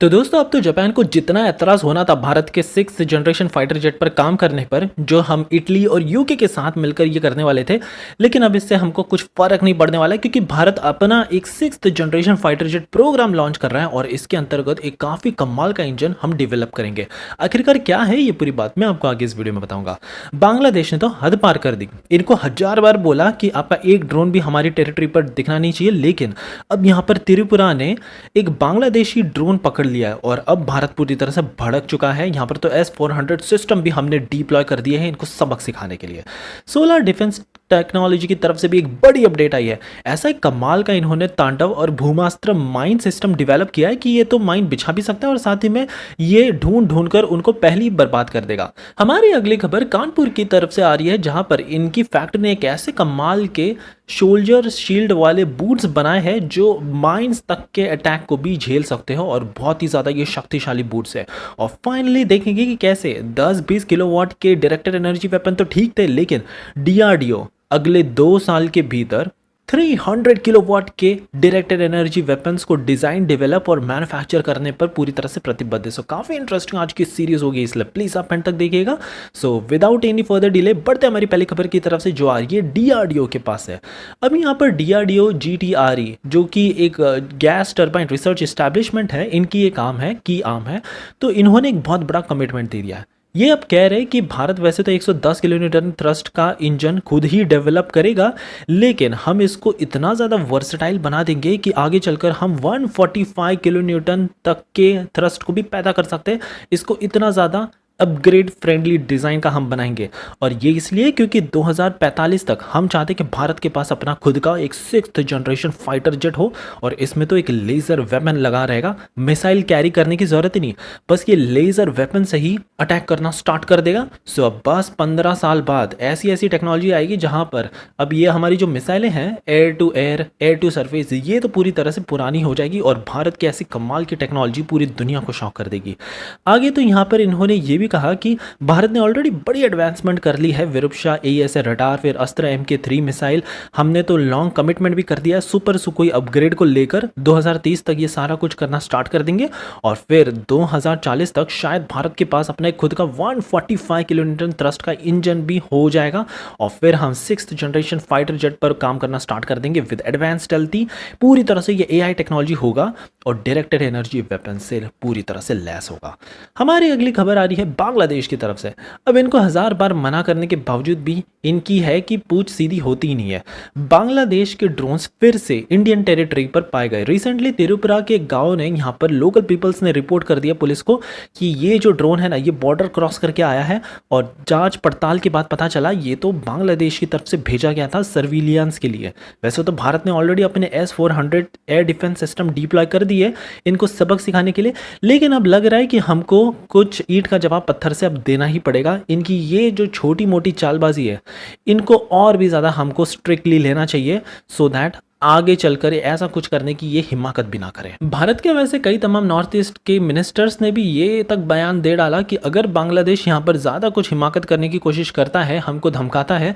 तो दोस्तों अब तो जापान को जितना एतराज़ होना था भारत के 6th जनरेशन फाइटर जेट पर काम करने पर, जो हम इटली और यूके के साथ मिलकर ये करने वाले थे, लेकिन अब इससे हमको कुछ फर्क नहीं पड़ने वाला है क्योंकि भारत अपना एक 6th generation fighter jet program launch कर रहा है और इसके अंतर्गत एक काफ़ी कमाल का इंजन हम डेवलप करेंगे। आखिरकार क्या है ये पूरी बात मैं आपको आगे इस वीडियो में बताऊंगा। बांग्लादेश ने तो हद पार कर दी, इनको 1000 बार बोला कि आपका एक ड्रोन भी हमारी टेरिटरी पर दिखना नहीं चाहिए, लेकिन अब यहाँ पर त्रिपुरा ने एक बांग्लादेशी ड्रोन पकड़ लिया है और अब भारत पूरी तरह से भड़क चुका है। यहाँ पर तो S-400 सिस्टम भी हमने डिप्लॉय कर दिए हैं इनको सबक सिखाने के लिए। सोलर डिफेंस टेक्नोलॉजी की तरफ से भी एक बड़ी अपडेट आई है। ऐसा एक कमाल का इन्होंने तांडव और भूमास्त्र माइन सिस्टम डेवलप किया है कि ये तो माइन बिछा भी सकता है और साथ ही में ये ढूंढ ढूंढ कर उनको पहली बर्बाद कर देगा। हमारी अगली खबर कानपुर की तरफ से आ रही है, जहां पर इनकी फैक्ट्री ने एक ऐसे कमाल के शोल्जर शील्ड वाले बूट्स बनाए हैं जो माइंस तक के अटैक को भी झेल सकते हो और बहुत ही ज़्यादा ये शक्तिशाली बूट्स है। और फाइनली देखेंगे कि कैसे 10-20 किलोवाट के डायरेक्टेड एनर्जी वेपन तो ठीक थे, लेकिन डीआरडीओ अगले 2 साल के भीतर 300 किलोवाट के डायरेक्टेड एनर्जी वेपन्स को डिजाइन, डेवलप और मैन्युफैक्चर करने पर पूरी तरह से प्रतिबद्ध है। सो काफी इंटरेस्टिंग आज की सीरीज होगी, इसलिए प्लीज आप एंड तक देखिएगा। So without any further delay बढ़ते हमारी पहली खबर की तरफ से, जो आ रही है डीआरडीओ के पास है। अब यहाँ पर डीआरडीओ जीटीआरई जो कि एक गैस टर्बाइन रिसर्च एस्टैब्लिशमेंट है, इनकी ये काम है की आम है, तो इन्होंने एक बहुत बड़ा कमिटमेंट दे दिया है। ये अब कह रहे हैं कि भारत वैसे तो 110 किलोन्यूटन थ्रस्ट का इंजन खुद ही डेवलप करेगा, लेकिन हम इसको इतना ज़्यादा वर्सटाइल बना देंगे कि आगे चलकर हम 145 किलोन्यूटन तक के थ्रस्ट को भी पैदा कर सकते हैं। इसको इतना ज़्यादा अपग्रेड फ्रेंडली डिज़ाइन का हम बनाएंगे, और ये इसलिए क्योंकि 2045 तक हम चाहते कि भारत के पास अपना खुद का एक 6th जनरेशन फाइटर जेट हो और इसमें तो एक लेज़र वेपन लगा रहेगा। मिसाइल कैरी करने की ज़रूरत ही नहीं, बस ये लेज़र वेपन से ही अटैक करना स्टार्ट कर देगा। सो अब बस 15 साल बाद ऐसी टेक्नोलॉजी आएगी जहाँ पर अब ये हमारी जो मिसाइलें हैं air to air, air to surface, ये तो पूरी तरह से पुरानी हो जाएगी और भारत की ऐसी कमाल की टेक्नोलॉजी पूरी दुनिया को शॉक कर देगी। आगे तो यहाँ पर इन्होंने ये भी कहा कि भारत ने ऑलरेडी बड़ी एडवांसमेंट कर ली है। विरूपशा AESA रडार, फिर अस्त्र MK3 मिसाइल, हमने तो लॉन्ग कमिटमेंट भी कर दिया है। सुपर सुकोई अपग्रेड को लेकर 2030 तक ये सारा कुछ करना स्टार्ट कर देंगे और फिर 2040 तक शायद भारत के पास अपना खुद का 145 किलोन्यूटन थ्रस्ट का इंजन भी हो जाएगा और फिर हम 6th जनरेशन फाइटर जेट पर काम करना स्टार्ट कर देंगे विद एडवांस स्टेल्थी। पूरी तरह से ये AI टेक्नोलॉजी होगा और डायरेक्टेड एनर्जी वेपन से पूरी तरह से लैस होगा। हमारी अगली खबर आ रही है बांग्लादेश की तरफ से। अब इनको 1000 बार मना करने के बावजूद भी इनकी है कि पूछ सीधी होती ही नहीं है। बांग्लादेश के ड्रोन्स फिर से इंडियन टेरिटरी पर पाए गए। रिसेंटली त्रिपुरा के गांव ने यहाँ पर लोकल पीपल्स ने रिपोर्ट कर दिया पुलिस को कि ये जो ड्रोन है ना, ये बॉर्डर क्रॉस करके आया है और जांच पड़ताल के बाद पता चला ये तो बांग्लादेश की तरफ से भेजा गया था सर्विलियंस के लिए। वैसे तो भारत ने ऑलरेडी अपने S-400 air defence system deploy कर दिए इनको सबक सिखाने के लिए, लेकिन अब लग रहा है कि हमको कुछ ईंट का जवाब पत्थर से अब देना ही पड़ेगा। इनकी ये जो छोटी मोटी चालबाजी है, इनको और भी ज़्यादा हमको स्ट्रिक्टली लेना चाहिए सो दैट आगे चलकर ऐसा कुछ करने की ये हिम्मत भी ना करें। भारत के वैसे कई तमाम नॉर्थ ईस्ट के मिनिस्टर्स ने भी ये तक बयान दे डाला कि अगर बांग्लादेश यहाँ पर ज़्यादा कुछ हिमाकत करने की कोशिश करता है, हमको धमकाता है,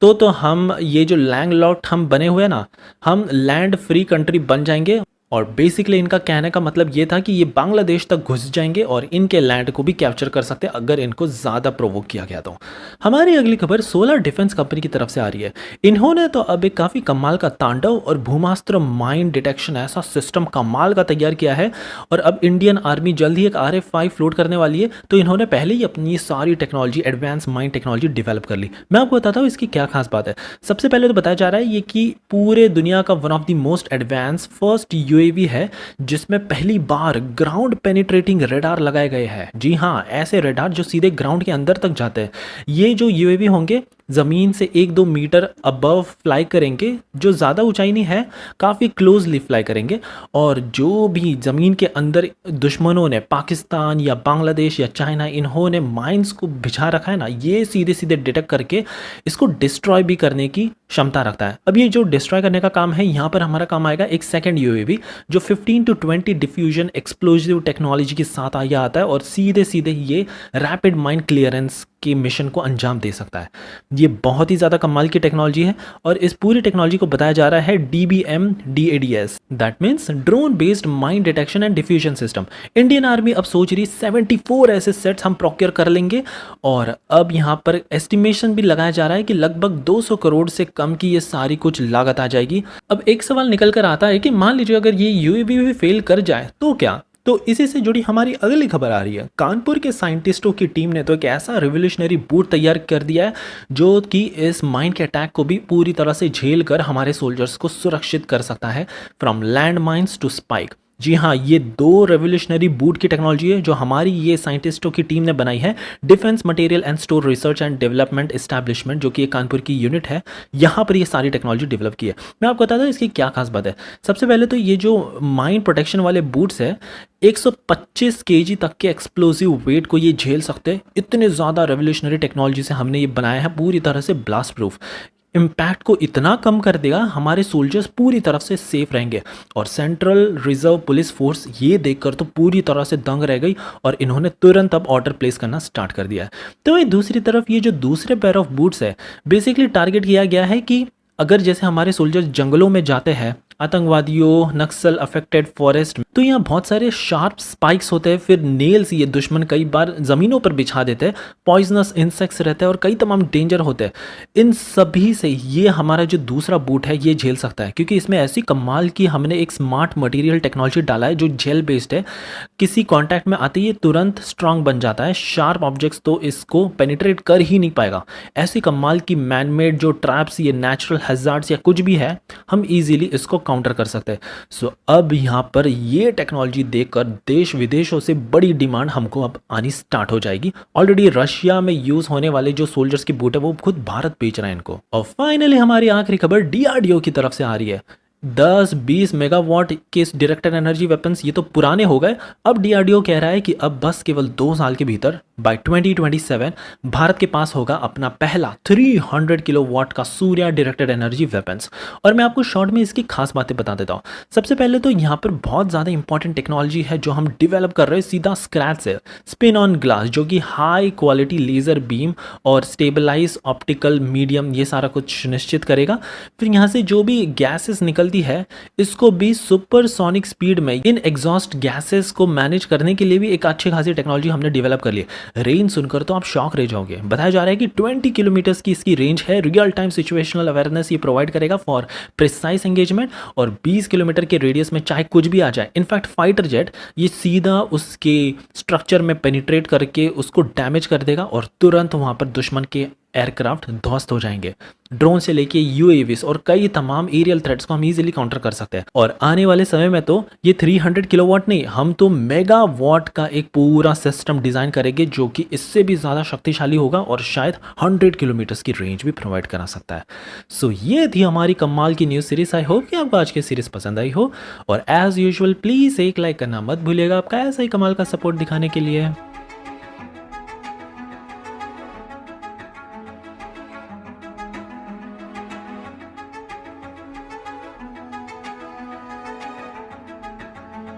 तो हम ये जो लैंडलॉक्ड हम बने हुए ना, हम लैंड फ्री कंट्री बन जाएंगे। और बेसिकली इनका कहने का मतलब ये था कि ये बांग्लादेश तक घुस जाएंगे और इनके लैंड को भी कैप्चर कर सकते हैं अगर इनको ज़्यादा प्रोवोक किया गया तो। हमारी अगली खबर सोलर डिफेंस कंपनी की तरफ से आ रही है। इन्होंने तो अब एक काफ़ी कमाल का तांडव और भूमास्त्र माइन डिटेक्शन ऐसा सिस्टम कमाल का तैयार किया है और अब इंडियन आर्मी जल्द ही एक RF5 फ्लोट करने वाली है, तो इन्होंने पहले ही अपनी सारी technology, advance mine technology develop कर ली। मैं आपको बताता हूँ इसकी क्या खास बात है। सबसे पहले तो बताया जा रहा है ये कि पूरे दुनिया का one of the most advance first UAV है जिसमें पहली बार ग्राउंड पेनिट्रेटिंग रेडार लगाए गए हैं। जी हाँ, ऐसे रेडार जो सीधे ग्राउंड के अंदर तक जाते हैं। ये जो UAV होंगे ज़मीन से 1-2 मीटर अबव फ्लाई करेंगे, जो ज़्यादा ऊंचाई नहीं है, काफ़ी क्लोजली फ्लाई करेंगे और जो भी ज़मीन के अंदर दुश्मनों ने, पाकिस्तान या बांग्लादेश या चाइना, इन्होंने माइंस को बिछा रखा है ना, ये सीधे सीधे डिटेक्ट करके इसको डिस्ट्रॉय भी करने की क्षमता रखता है। अब ये जो डिस्ट्रॉय करने का काम है, यहाँ पर हमारा काम आएगा एक सेकेंड UAV जो 15 to 20 डिफ्यूजन एक्सप्लोजिव टेक्नोलॉजी के साथ आया आता है और सीधे सीधे ये रैपिड माइन क्लियरेंस के मिशन को अंजाम दे सकता है। ये बहुत ही ज़्यादा कमाल की टेक्नोलॉजी है और इस पूरी टेक्नोलॉजी को बताया जा रहा है DBM DADS, that means drone based mine detection and diffusion system. Indian army अब सोच रही 74 ऐसे सेट्स हम प्रोक्योर कर लेंगे और अब यहाँ पर एस्टिमेशन भी लगाया जा रहा है कि लगभग 200 करोड़ से कम की ये सारी कुछ लागत आ जाएगी। अब एक सवाल निकल कर आता है कि मान लीजिए अगर ये UAV भी फेल कर जाए तो क्या? तो इसी से जुड़ी हमारी अगली खबर आ रही है। कानपुर के साइंटिस्टों की टीम ने तो एक ऐसा रिवोल्यूशनरी बूट तैयार कर दिया है जो कि इस माइन के अटैक को भी पूरी तरह से झेल कर हमारे सोल्जर्स को सुरक्षित कर सकता है, from land mines to spike. जी हाँ, ये 2 रेवोल्यूशनरी बूट की टेक्नोलॉजी है जो हमारी ये साइंटिस्टों की टीम ने बनाई है। Defence material and store research and development establishment, जो कि एक कानपुर की यूनिट है, यहाँ पर ये सारी टेक्नोलॉजी डेवलप की है। मैं आपको बताता हूँ इसकी क्या खास बात है। सबसे पहले तो ये जो माइन प्रोटेक्शन वाले बूट्स है 125 kg तक के एक्सप्लोसिव वेट को ये झेल सकते हैं। इतने ज़्यादा रेवोल्यूशनरी टेक्नोलॉजी से हमने ये बनाया है, पूरी तरह से ब्लास्ट प्रूफ। इम्पैक्ट को इतना कम कर देगा, हमारे सोल्जर्स पूरी तरफ से सेफ रहेंगे। और सेंट्रल रिजर्व पुलिस फोर्स ये देखकर तो पूरी तरह से दंग रह गई और इन्होंने तुरंत अब ऑर्डर प्लेस करना स्टार्ट कर दिया है। तो ये दूसरी तरफ ये जो दूसरे पेयर ऑफ बूट्स है, बेसिकली टारगेट किया गया है कि अगर जैसे हमारे सोल्जर्स जंगलों में जाते हैं, आतंकवादियों, नक्सल अफेक्टेड फॉरेस्ट, तो यहाँ बहुत सारे शार्प स्पाइक्स होते हैं, फिर नेल्स ये दुश्मन कई बार ज़मीनों पर बिछा देते हैं, पॉइजनस इंसेक्ट्स रहते हैं और कई तमाम डेंजर होते हैं। इन सभी से ये हमारा जो दूसरा बूट है ये झेल सकता है, क्योंकि इसमें ऐसी कमाल की हमने एक स्मार्ट मटेरियल टेक्नोलॉजी डाला है जो जेल बेस्ड है। किसी कॉन्टैक्ट में आते ही ये तुरंत स्ट्रांग बन जाता है, शार्प ऑब्जेक्ट्स तो इसको पेनिट्रेट कर ही नहीं पाएगा। ऐसी कमाल की मैनमेड जो ट्रैप्स, ये नेचुरल हैजार्ड्स या कुछ भी है, हम इजीली इसको काउंटर कर सकते हैं। सो अब यहाँ पर ये टेक्नोलॉजी देखकर देश विदेशों से बड़ी डिमांड हमको अब आनी स्टार्ट हो जाएगी। ऑलरेडी रशिया में यूज होने वाले जो सोल्जर्स की बूट है वो खुद भारत बेच रहे हैं इनको। और फाइनली हमारी आखिरी खबर DRDO की तरफ से आ रही है। 10-20 मेगावाट के डायरेक्टेड एनर्जी वेपन्स ये तो पुराने हो गए। अब DRDO कह रहा है कि अब बस केवल 2 साल के भीतर बाय 2027 भारत के पास होगा अपना पहला 300 किलोवाट का सूर्य डायरेक्टेड एनर्जी वेपन्स। और मैं आपको शॉर्ट में इसकी खास बातें बता देता हूँ। सबसे पहले तो यहाँ पर बहुत ज़्यादा इंपॉर्टेंट टेक्नोलॉजी है जो हम डिवेलप कर रहे हैं सीधा स्क्रैच से, स्पिन ऑन ग्लास, जो कि हाई क्वालिटी लेज़र बीम और स्टेबलाइज ऑप्टिकल मीडियम ये सारा कुछ सुनिश्चित करेगा। फिर यहाँ से जो भी गैसेस निकलती है इसको भी सुपरसोनिक स्पीड में इन एग्जॉस्ट गैसेस को मैनेज करने के लिए भी एक अच्छी खासी टेक्नोलॉजी हमने डेवलप कर ली है। रेंज सुनकर तो आप शॉक रह जाओगे। बताया जा रहा है कि 20 किलोमीटर की इसकी रेंज है। रियल टाइम सिचुएशनल अवेयरनेस ये प्रोवाइड करेगा फॉर प्रिसाइज एंगेजमेंट, और 20 किलोमीटर के रेडियस में चाहे कुछ भी आ जाए, इनफैक्ट फाइटर जेट ये सीधा उसके स्ट्रक्चर में पेनिट्रेट करके उसको डैमेज कर देगा और तुरंत वहां पर दुश्मन के एयरक्राफ्ट ध्वस्त हो जाएंगे। ड्रोन से लेके UAVs और कई तमाम एरियल थ्रेट्स को हम इजीली काउंटर कर सकते हैं। और आने वाले समय में तो ये 300 किलोवाट नहीं, हम तो मेगावाट का एक पूरा सिस्टम डिजाइन करेंगे जो कि इससे भी ज़्यादा शक्तिशाली होगा और शायद 100 किलोमीटर की रेंज भी प्रोवाइड करा सकता है। सो ये थी हमारी कमाल की न्यूज़ सीरीज। आई होप कि आपको आज की सीरीज पसंद आई हो, और एज यूजुअल प्लीज़ एक लाइक करना मत भूलिएगा आपका ऐसा ही कमाल का सपोर्ट दिखाने के लिए।